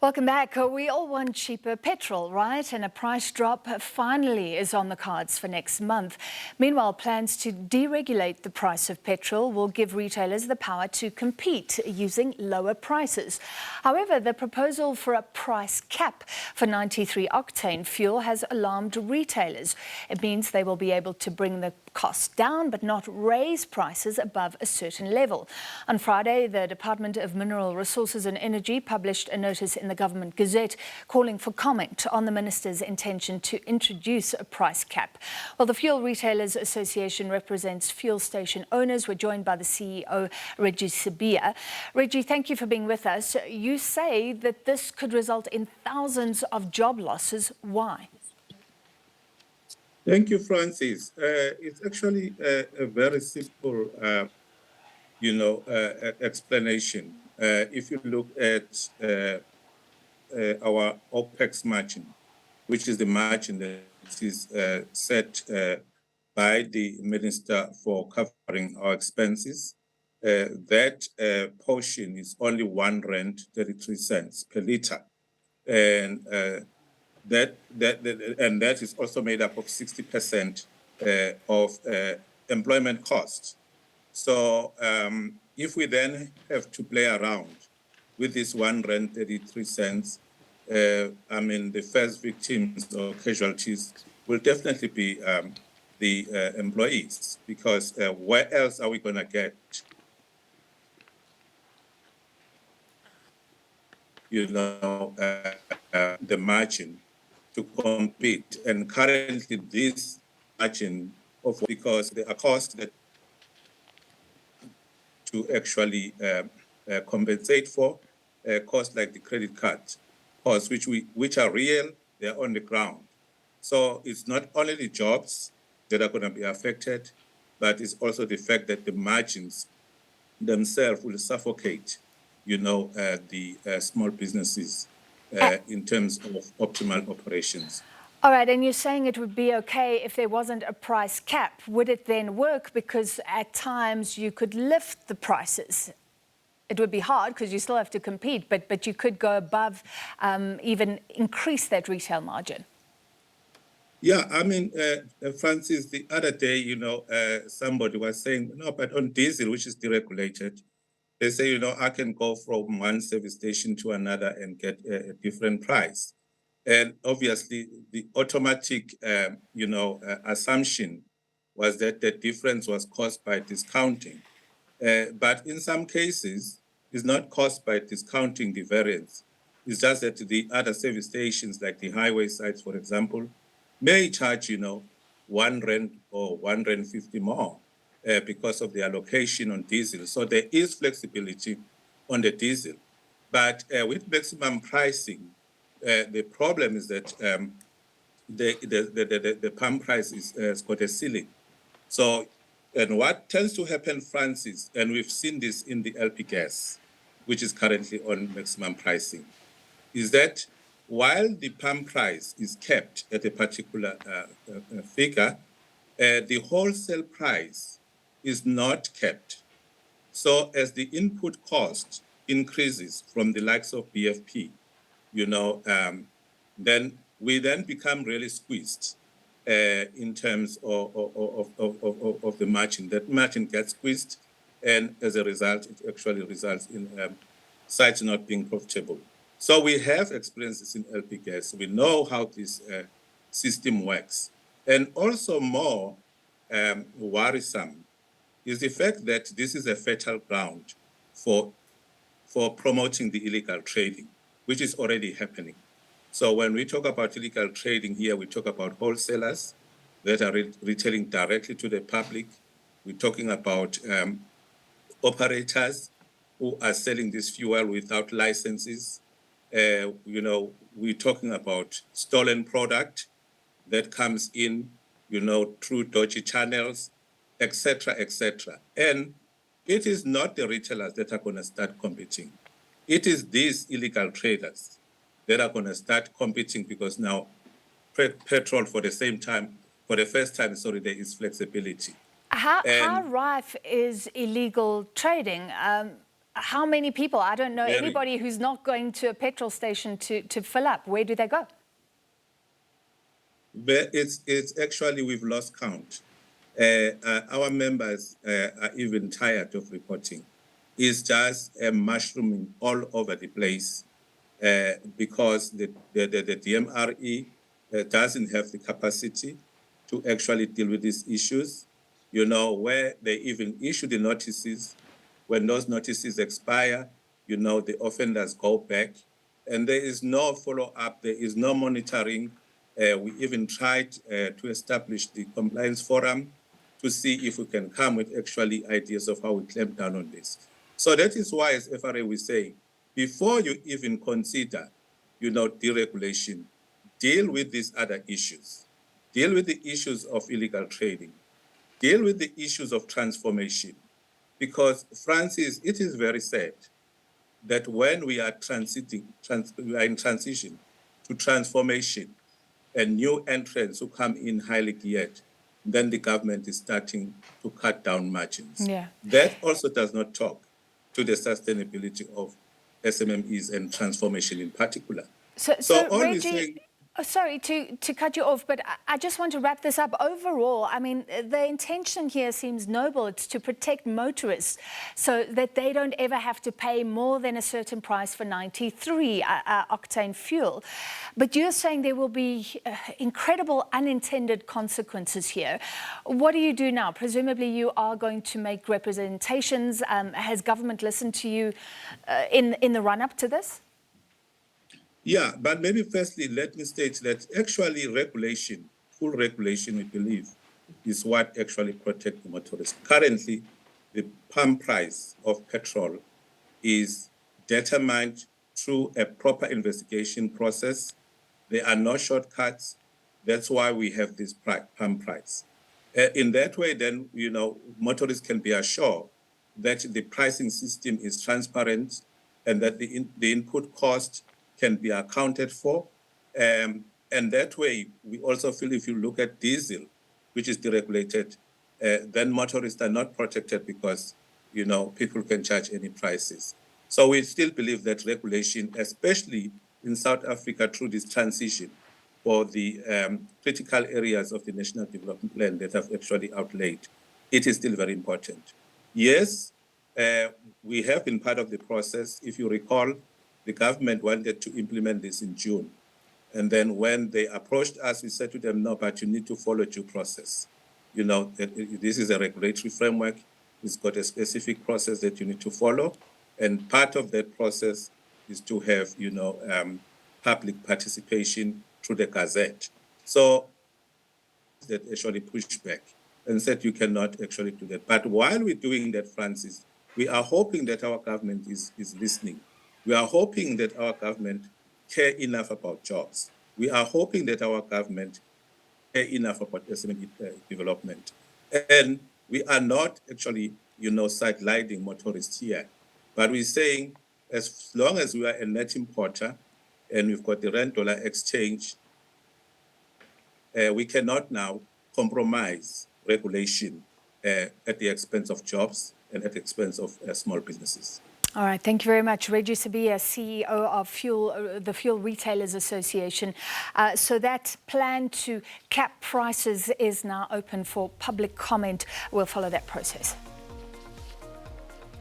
Welcome back. We all want cheaper petrol, right? And a price drop finally is on the cards for next month. Meanwhile, plans to deregulate the price of petrol will give retailers the power to compete using lower prices. However, the proposal for a price cap for 93 octane fuel has alarmed retailers. It means they will be able to bring the cost down but not raise prices above a certain level. On Friday, the Department of Mineral Resources and Energy published a notice in the government gazette calling for comment on the minister's intention to introduce a price cap. Well, the Fuel Retailers Association represents fuel station owners. We're joined by the CEO, Reggie Sibiya. Reggie, thank you for being with us. You say that this could result in thousands of job losses. Why? Thank you, Francis. It's actually a very simple, explanation. If you look at our OPEX margin, which is the margin that is set by the Minister for covering our expenses, that portion is only R1.33 per litre. And that is also made up of 60% of employment costs. So if we then have to play around with this R1.33, the first victims or casualties will definitely be the employees, because where else are we going to get, the margin to compete? And currently this margin because there are costs that to actually compensate for, costs like the credit card costs, which are real, they're on the ground. So it's not only the jobs that are going to be affected, but it's also the fact that the margins themselves will suffocate, the small businesses in terms of optimal operations. All right, and you're saying it would be okay if there wasn't a price cap. Would it then work? Because at times you could lift the prices. It would be hard because you still have to compete, but you could go above, even increase that retail margin. Yeah, Francis, the other day, somebody was saying, no, but on diesel, which is deregulated, they say, I can go from one service station to another and get a different price. And obviously, the automatic, assumption was that the difference was caused by discounting. But in some cases, it's not caused by discounting the variance. It's just that the other service stations, like the highway sites, for example, may charge, R1 or R1.50 more because of the allocation on diesel. So there is flexibility on the diesel. But with maximum pricing, the problem is that the pump price has got a ceiling. So, and what tends to happen, Francis, and we've seen this in the LP gas, which is currently on maximum pricing, is that while the pump price is kept at a particular figure, the wholesale price is not kept. So as the input cost increases from the likes of BFP, then we become really squeezed in terms of the margin. That margin gets squeezed, and as a result, it actually results in sites not being profitable. So we have experiences in LP gas. We know how this system works. And also more worrisome is the fact that this is a fertile ground for promoting the illegal trading, which is already happening. So when we talk about illegal trading here, we talk about wholesalers that are retailing directly to the public. We're talking about operators who are selling this fuel without licenses. We're talking about stolen product that comes in, through dodgy channels, etc., etc. And it is not the retailers that are going to start competing. It is these illegal traders that are going to start competing, because now petrol for the first time, there is flexibility. How rife is illegal trading? how many people? I don't know Very. anybody who's not going to a petrol station to fill up. Where do they go? But it's actually, we've lost count. Our members are even tired of reporting. It's just mushrooming all over the place because the DMRE doesn't have the capacity to actually deal with these issues. You know, where they even issue the notices, when those notices expire, you know, the offenders go back, and there is no follow-up, there is no monitoring. We even tried to establish the compliance forum to see if we can come with actually ideas of how we clamp down on this. So that is why, as FRA, we say, before you even consider, you know, deregulation, deal with these other issues. Deal with the issues of illegal trading. Deal with the issues of transformation. Because, Francis, it is very sad that when we are we are in transition to transformation and new entrants who come in highly geared, then the government is starting to cut down margins. Yeah. That also does not talk to the sustainability of SMMEs and transformation in particular. So all we're Reggie, saying, sorry to cut you off, but I just want to wrap this up. Overall, I mean, the intention here seems noble. It's to protect motorists so that they don't ever have to pay more than a certain price for 93 octane fuel. But you're saying there will be incredible unintended consequences here. What do you do now? Presumably you are going to make representations. Has government listened to you in the run-up to this? yeah, but maybe firstly, let me state that actually regulation, full regulation, we believe, is what actually protects the motorists. Currently, the pump price of petrol is determined through a proper investigation process. There are no shortcuts. That's why we have this pump price. In that way, then, you know, motorists can be assured that the pricing system is transparent and that the input cost can be accounted for. And that way, we also feel if you look at diesel, which is deregulated, then motorists are not protected because, you know, people can charge any prices. So we still believe that regulation, especially in South Africa through this transition for the critical areas of the National Development Plan that have actually outlaid, it is still very important. Yes, we have been part of the process. If you recall, the government wanted to implement this in June. And then when they approached us, we said to them, no, but you need to follow due process. You know, this is a regulatory framework. It's got a specific process that you need to follow. And part of that process is to have, you know, public participation through the gazette. So that actually pushed back and said you cannot actually do that. But while we're doing that, Francis, we are hoping that our government is listening. We are hoping that our government care enough about jobs. We are hoping that our government care enough about SME development. And we are not actually, you know, sidelining motorists here. But we're saying as long as we are a net importer and we've got the rand-dollar exchange, we cannot now compromise regulation at the expense of jobs and at the expense of small businesses. All right, thank you very much. Reggie Sibiya, CEO of the Fuel Retailers Association. So that plan to cap prices is now open for public comment. We'll follow that process.